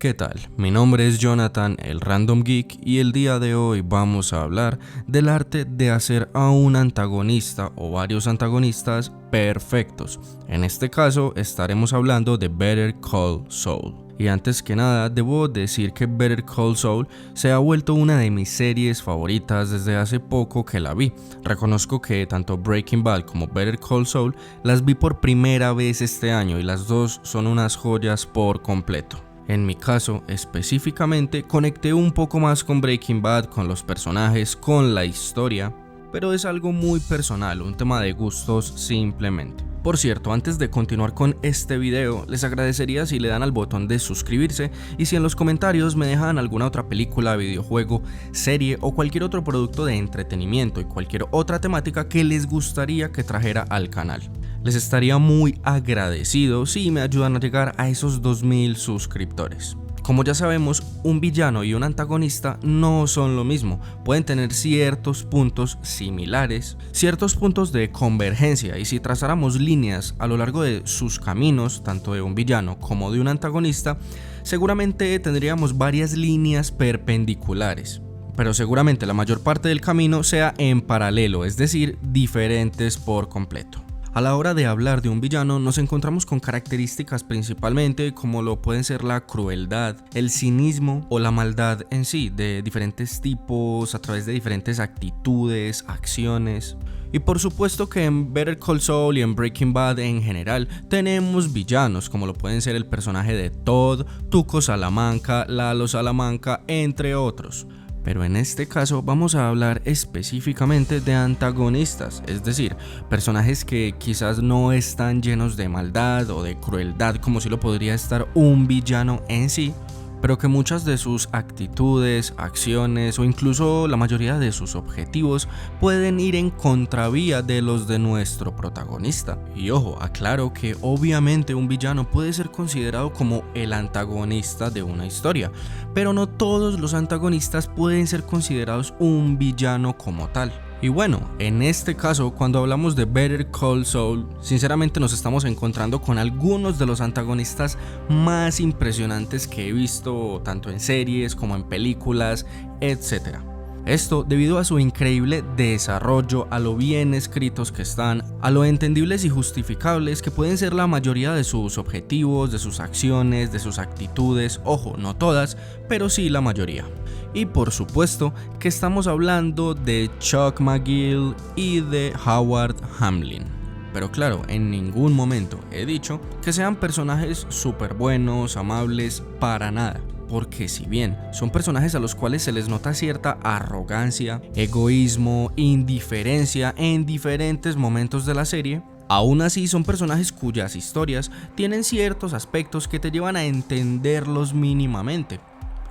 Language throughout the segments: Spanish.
¿Qué tal? Mi nombre es Jonathan, el Random Geek, y el día de hoy vamos a hablar del arte de hacer a un antagonista o varios antagonistas perfectos. En este caso estaremos hablando de Better Call Saul. Y antes que nada, debo decir que Better Call Saul se ha vuelto una de mis series favoritas desde hace poco que la vi. Reconozco que tanto Breaking Bad como Better Call Saul las vi por primera vez este año y las dos son unas joyas por completo. En mi caso, específicamente, conecté un poco más con Breaking Bad, con los personajes, con la historia, pero es algo muy personal, un tema de gustos simplemente. Por cierto, antes de continuar con este video, les agradecería si le dan al botón de suscribirse y si en los comentarios me dejan alguna otra película, videojuego, serie o cualquier otro producto de entretenimiento y cualquier otra temática que les gustaría que trajera al canal. Les estaría muy agradecido si me ayudan a llegar a esos 2000 suscriptores. Como ya sabemos, un villano y un antagonista no son lo mismo, pueden tener ciertos puntos similares, ciertos puntos de convergencia, y si trazáramos líneas a lo largo de sus caminos, tanto de un villano como de un antagonista, seguramente tendríamos varias líneas perpendiculares, pero seguramente la mayor parte del camino sea en paralelo, es decir, diferentes por completo. A la hora de hablar de un villano nos encontramos con características principalmente como lo pueden ser la crueldad, el cinismo o la maldad en sí, de diferentes tipos, a través de diferentes actitudes, acciones. Y por supuesto que en Better Call Saul y en Breaking Bad en general tenemos villanos como lo pueden ser el personaje de Todd, Tuco Salamanca, Lalo Salamanca, entre otros. Pero en este caso vamos a hablar específicamente de antagonistas, es decir, personajes que quizás no están llenos de maldad o de crueldad como si lo podría estar un villano en sí, pero que muchas de sus actitudes, acciones o incluso la mayoría de sus objetivos pueden ir en contravía de los de nuestro protagonista. Y ojo, aclaro que obviamente un villano puede ser considerado como el antagonista de una historia, pero no todos los antagonistas pueden ser considerados un villano como tal. Y bueno, en este caso, cuando hablamos de Better Call Saul, sinceramente nos estamos encontrando con algunos de los antagonistas más impresionantes que he visto tanto en series como en películas, etc. Esto debido a su increíble desarrollo, a lo bien escritos que están, a lo entendibles y justificables que pueden ser la mayoría de sus objetivos, de sus acciones, de sus actitudes, ojo, no todas, pero sí la mayoría. Y por supuesto que estamos hablando de Chuck McGill y de Howard Hamlin. Pero claro, en ningún momento he dicho que sean personajes súper buenos, amables, para nada. Porque si bien son personajes a los cuales se les nota cierta arrogancia, egoísmo, indiferencia en diferentes momentos de la serie, aún así son personajes cuyas historias tienen ciertos aspectos que te llevan a entenderlos mínimamente.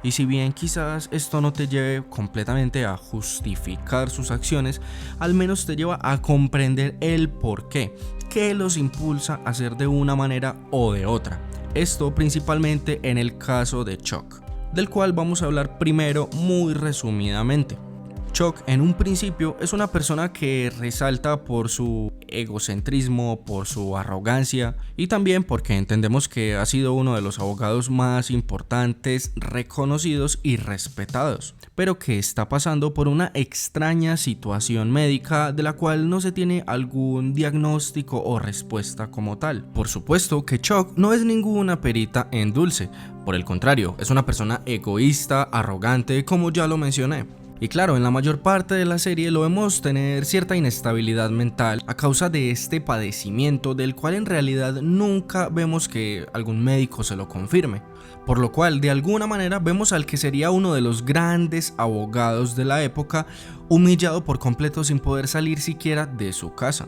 Y si bien quizás esto no te lleve completamente a justificar sus acciones, al menos te lleva a comprender el porqué, qué los impulsa a hacer de una manera o de otra. Esto principalmente en el caso de Chuck, del cual vamos a hablar primero muy resumidamente. Chuck en un principio es una persona que resalta por su egocentrismo, por su arrogancia y también porque entendemos que ha sido uno de los abogados más importantes, reconocidos y respetados, pero que está pasando por una extraña situación médica de la cual no se tiene algún diagnóstico o respuesta como tal. Por supuesto que Chuck no es ninguna perita en dulce, por el contrario, es una persona egoísta, arrogante, como ya lo mencioné. Y claro, en la mayor parte de la serie lo vemos tener cierta inestabilidad mental a causa de este padecimiento del cual en realidad nunca vemos que algún médico se lo confirme. Por lo cual, de alguna manera, vemos al que sería uno de los grandes abogados de la época humillado por completo sin poder salir siquiera de su casa.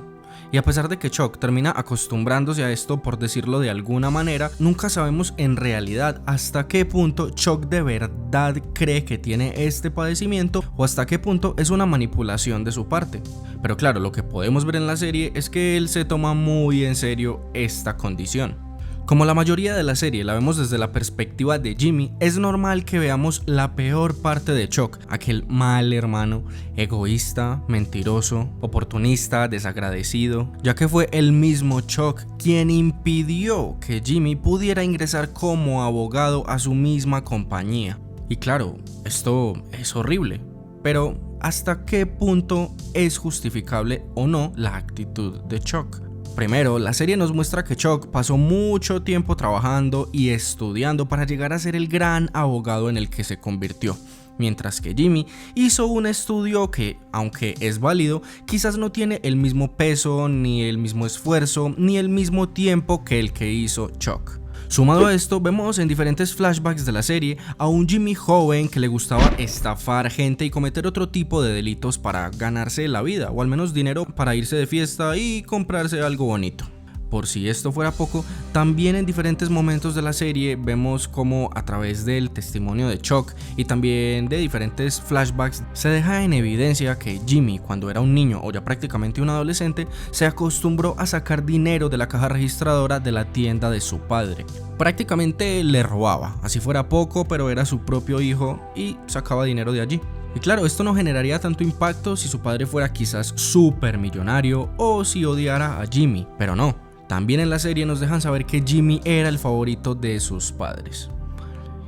Y a pesar de que Chuck termina acostumbrándose a esto, por decirlo de alguna manera, nunca sabemos en realidad hasta qué punto Chuck de verdad cree que tiene este padecimiento o hasta qué punto es una manipulación de su parte. Pero claro, lo que podemos ver en la serie es que él se toma muy en serio esta condición. Como la mayoría de la serie la vemos desde la perspectiva de Jimmy, es normal que veamos la peor parte de Chuck, aquel mal hermano, egoísta, mentiroso, oportunista, desagradecido, ya que fue el mismo Chuck quien impidió que Jimmy pudiera ingresar como abogado a su misma compañía. Y claro, esto es horrible, pero ¿hasta qué punto es justificable o no la actitud de Chuck? Primero, la serie nos muestra que Chuck pasó mucho tiempo trabajando y estudiando para llegar a ser el gran abogado en el que se convirtió, mientras que Jimmy hizo un estudio que, aunque es válido, quizás no tiene el mismo peso, ni el mismo esfuerzo, ni el mismo tiempo que el que hizo Chuck. Sumado a esto, vemos en diferentes flashbacks de la serie a un Jimmy joven que le gustaba estafar gente y cometer otro tipo de delitos para ganarse la vida, o al menos dinero para irse de fiesta y comprarse algo bonito. Por si esto fuera poco, también en diferentes momentos de la serie vemos cómo a través del testimonio de Chuck y también de diferentes flashbacks se deja en evidencia que Jimmy, cuando era un niño o ya prácticamente un adolescente, se acostumbró a sacar dinero de la caja registradora de la tienda de su padre. Prácticamente le robaba, así fuera poco, pero era su propio hijo y sacaba dinero de allí. Y claro, esto no generaría tanto impacto si su padre fuera quizás súper millonario o si odiara a Jimmy, pero no. También en la serie nos dejan saber que Jimmy era el favorito de sus padres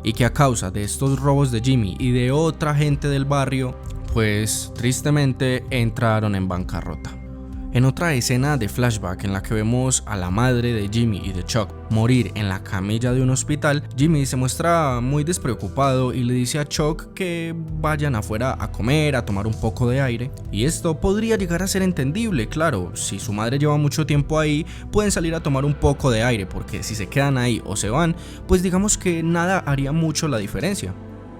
y que a causa de estos robos de Jimmy y de otra gente del barrio, pues tristemente entraron en bancarrota. En otra escena de flashback en la que vemos a la madre de Jimmy y de Chuck morir en la camilla de un hospital, Jimmy se muestra muy despreocupado y le dice a Chuck que vayan afuera a comer, a tomar un poco de aire. Y esto podría llegar a ser entendible, claro, si su madre lleva mucho tiempo ahí, pueden salir a tomar un poco de aire, porque si se quedan ahí o se van, pues digamos que nada haría mucho la diferencia.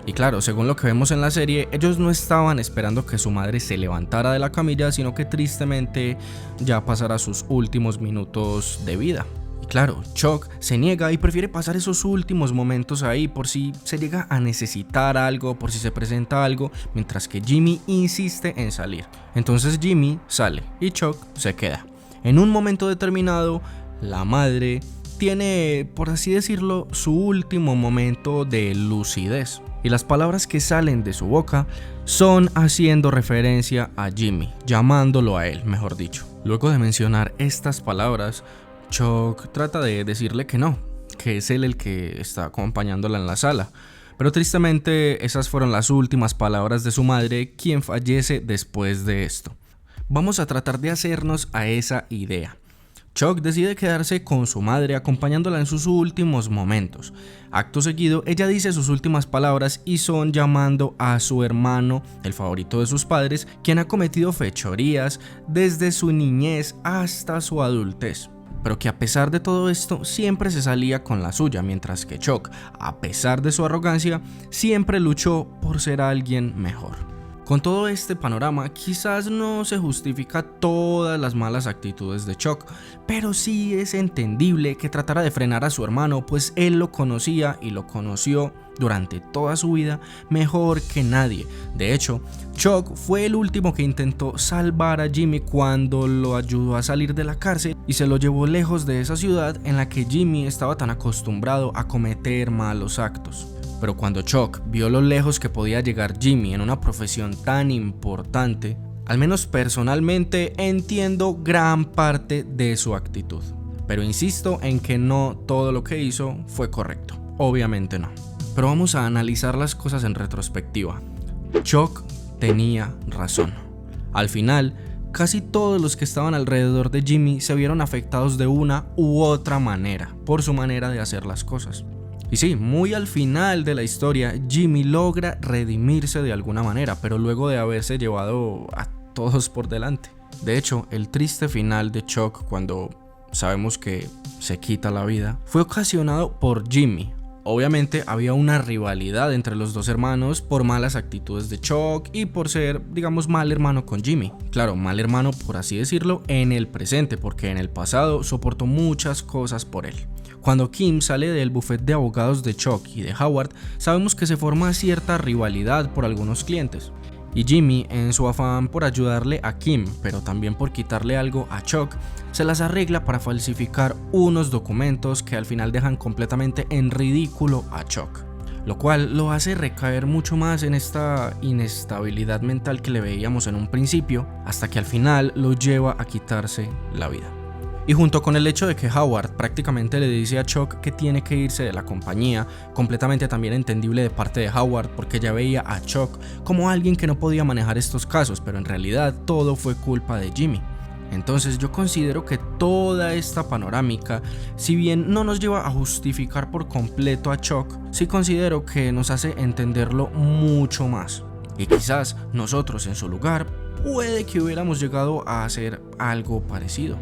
Y claro, según lo que vemos en la serie, ellos no estaban esperando que su madre se levantara de la camilla, sino que tristemente ya pasara sus últimos minutos de vida. Y claro, Chuck se niega y prefiere pasar esos últimos momentos ahí por si se llega a necesitar algo, por si se presenta algo, mientras que Jimmy insiste en salir. Entonces Jimmy sale y Chuck se queda. En un momento determinado, la madre tiene, por así decirlo, su último momento de lucidez. Y las palabras que salen de su boca son haciendo referencia a Jimmy, llamándolo a él, mejor dicho. Luego de mencionar estas palabras, Chuck trata de decirle que no, que es él el que está acompañándola en la sala. Pero tristemente esas fueron las últimas palabras de su madre, quien fallece después de esto. Vamos a tratar de hacernos a esa idea. Chuck decide quedarse con su madre acompañándola en sus últimos momentos. Acto seguido, ella dice sus últimas palabras y son llamando a su hermano, el favorito de sus padres, quien ha cometido fechorías desde su niñez hasta su adultez. Pero que a pesar de todo esto siempre se salía con la suya, mientras que Chuck, a pesar de su arrogancia, siempre luchó por ser alguien mejor. Con todo este panorama, quizás no se justifica todas las malas actitudes de Chuck, pero sí es entendible que tratara de frenar a su hermano, pues él lo conocía y lo conoció durante toda su vida mejor que nadie. De hecho, Chuck fue el último que intentó salvar a Jimmy cuando lo ayudó a salir de la cárcel y se lo llevó lejos de esa ciudad en la que Jimmy estaba tan acostumbrado a cometer malos actos. Pero cuando Chuck vio lo lejos que podía llegar Jimmy en una profesión tan importante, al menos personalmente entiendo gran parte de su actitud. Pero insisto en que no todo lo que hizo fue correcto. Obviamente no. Pero vamos a analizar las cosas en retrospectiva. Chuck tenía razón. Al final, casi todos los que estaban alrededor de Jimmy se vieron afectados de una u otra manera por su manera de hacer las cosas. Y sí, muy al final de la historia, Jimmy logra redimirse de alguna manera, pero luego de haberse llevado a todos por delante. De hecho, el triste final de Chuck, cuando sabemos que se quita la vida, fue ocasionado por Jimmy. Obviamente había una rivalidad entre los dos hermanos por malas actitudes de Chuck y por ser, digamos, mal hermano con Jimmy. Claro, mal hermano por así decirlo en el presente, porque en el pasado soportó muchas cosas por él. Cuando Kim sale del bufete de abogados de Chuck y de Howard, sabemos que se forma cierta rivalidad por algunos clientes. Y Jimmy, en su afán por ayudarle a Kim, pero también por quitarle algo a Chuck, se las arregla para falsificar unos documentos que al final dejan completamente en ridículo a Chuck, lo cual lo hace recaer mucho más en esta inestabilidad mental que le veíamos en un principio, hasta que al final lo lleva a quitarse la vida. Y junto con el hecho de que Howard prácticamente le dice a Chuck que tiene que irse de la compañía, completamente también entendible de parte de Howard, porque ya veía a Chuck como alguien que no podía manejar estos casos, pero en realidad todo fue culpa de Jimmy. Entonces yo considero que toda esta panorámica, si bien no nos lleva a justificar por completo a Chuck, sí considero que nos hace entenderlo mucho más. Y quizás nosotros en su lugar puede que hubiéramos llegado a hacer algo parecido.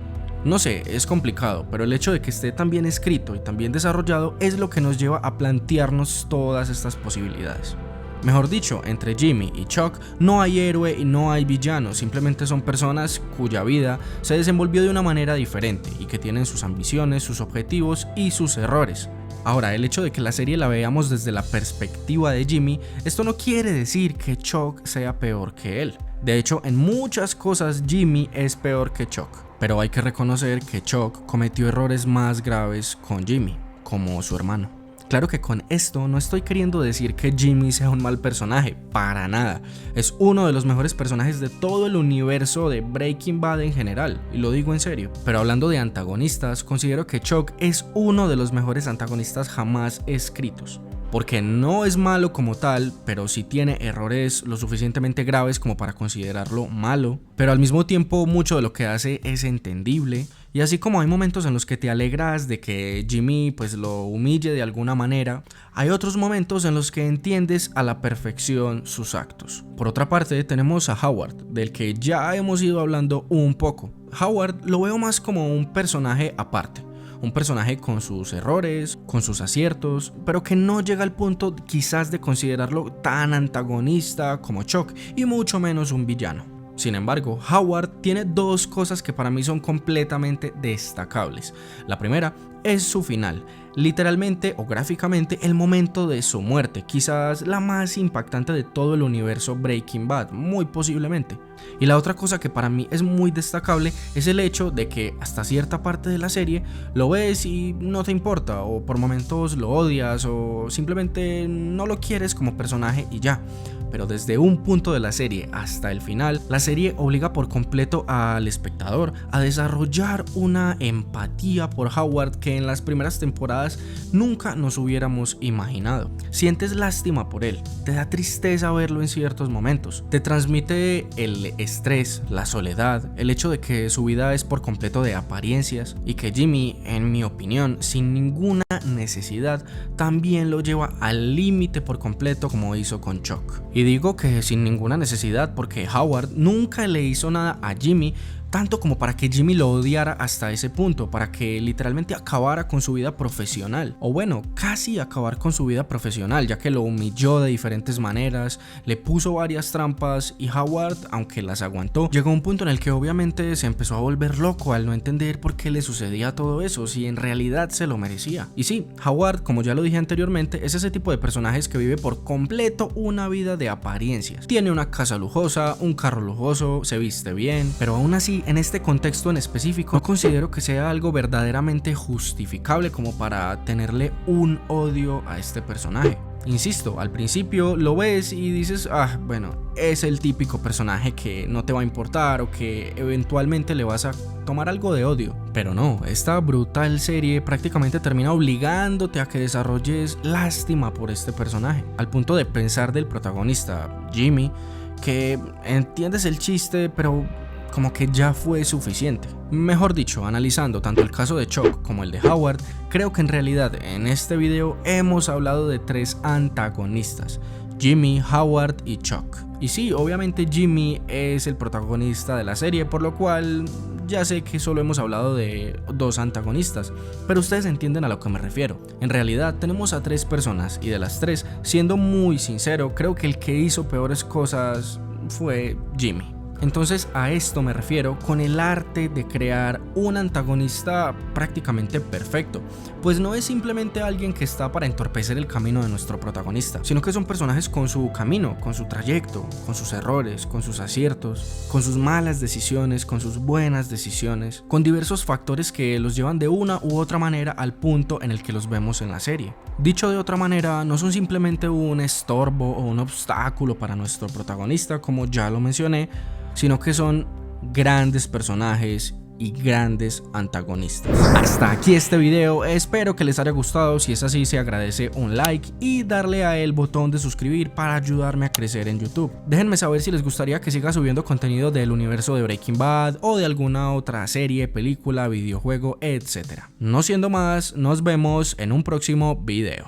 No sé, es complicado, pero el hecho de que esté tan bien escrito y tan bien desarrollado es lo que nos lleva a plantearnos todas estas posibilidades. Mejor dicho, entre Jimmy y Chuck no hay héroe y no hay villano, simplemente son personas cuya vida se desenvolvió de una manera diferente y que tienen sus ambiciones, sus objetivos y sus errores. Ahora, el hecho de que la serie la veamos desde la perspectiva de Jimmy, esto no quiere decir que Chuck sea peor que él. De hecho, en muchas cosas Jimmy es peor que Chuck, pero hay que reconocer que Chuck cometió errores más graves con Jimmy, como su hermano. Claro que con esto no estoy queriendo decir que Jimmy sea un mal personaje, para nada. Es uno de los mejores personajes de todo el universo de Breaking Bad en general, y lo digo en serio. Pero hablando de antagonistas, considero que Chuck es uno de los mejores antagonistas jamás escritos. Porque no es malo como tal, pero sí tiene errores lo suficientemente graves como para considerarlo malo, pero al mismo tiempo mucho de lo que hace es entendible. Y así como hay momentos en los que te alegras de que Jimmy pues lo humille de alguna manera, hay otros momentos en los que entiendes a la perfección sus actos. Por otra parte tenemos a Howard, del que ya hemos ido hablando un poco. Howard lo veo más como un personaje aparte. Un personaje con sus errores, con sus aciertos, pero que no llega al punto quizás de considerarlo tan antagonista como Chuck, y mucho menos un villano. Sin embargo, Howard tiene dos cosas que para mí son completamente destacables. La primera es su final, literalmente o gráficamente el momento de su muerte, quizás la más impactante de todo el universo Breaking Bad, muy posiblemente. Y la otra cosa que para mí es muy destacable es el hecho de que hasta cierta parte de la serie lo ves y no te importa, o por momentos lo odias o simplemente no lo quieres como personaje y ya. Pero desde un punto de la serie hasta el final, la serie obliga por completo al espectador a desarrollar una empatía por Howard que en las primeras temporadas nunca nos hubiéramos imaginado. Sientes lástima por él, te da tristeza verlo en ciertos momentos, te transmite el estrés, la soledad, el hecho de que su vida es por completo de apariencias y que Jimmy, en mi opinión, sin ninguna necesidad, también lo lleva al límite por completo como hizo con Chuck. Y digo que sin ninguna necesidad porque Howard nunca le hizo nada a Jimmy, tanto como para que Jimmy lo odiara hasta ese punto, para que literalmente acabara con su vida profesional, o bueno, casi acabar con su vida profesional, ya que lo humilló de diferentes maneras, le puso varias trampas y Howard, aunque las aguantó, llegó a un punto en el que obviamente se empezó a volver loco al no entender por qué le sucedía todo eso, si en realidad se lo merecía. Y sí, Howard, como ya lo dije anteriormente, es ese tipo de personajes que vive por completo una vida de apariencias. Tiene una casa lujosa, un carro lujoso, se viste bien, pero aún así en este contexto en específico no considero que sea algo verdaderamente justificable como para tenerle un odio a este personaje. Insisto, al principio lo ves y dices, bueno, es el típico personaje que no te va a importar o que eventualmente le vas a tomar algo de odio. Pero no, esta brutal serie prácticamente termina obligándote a que desarrolles lástima por este personaje, al punto de pensar del protagonista, Jimmy, que entiendes el chiste, pero como que ya fue suficiente. Mejor dicho, analizando tanto el caso de Chuck como el de Howard, creo que en realidad en este video hemos hablado de tres antagonistas: Jimmy, Howard y Chuck. Y sí, obviamente Jimmy es el protagonista de la serie, por lo cual ya sé que solo hemos hablado de dos antagonistas, pero ustedes entienden a lo que me refiero. En realidad tenemos a tres personas y de las tres, siendo muy sincero, creo que el que hizo peores cosas fue Jimmy. Entonces a esto me refiero con el arte de crear un antagonista prácticamente perfecto, pues no es simplemente alguien que está para entorpecer el camino de nuestro protagonista, sino que son personajes con su camino, con su trayecto, con sus errores, con sus aciertos, con sus malas decisiones, con sus buenas decisiones, con diversos factores que los llevan de una u otra manera al punto en el que los vemos en la serie. Dicho de otra manera, no son simplemente un estorbo o un obstáculo para nuestro protagonista, como ya lo mencioné, sino que son grandes personajes y grandes antagonistas. Hasta aquí este video, espero que les haya gustado. Si es así, se agradece un like y darle a el botón de suscribir para ayudarme a crecer en YouTube. Déjenme saber si les gustaría que siga subiendo contenido del universo de Breaking Bad o de alguna otra serie, película, videojuego, etc. No siendo más, nos vemos en un próximo video.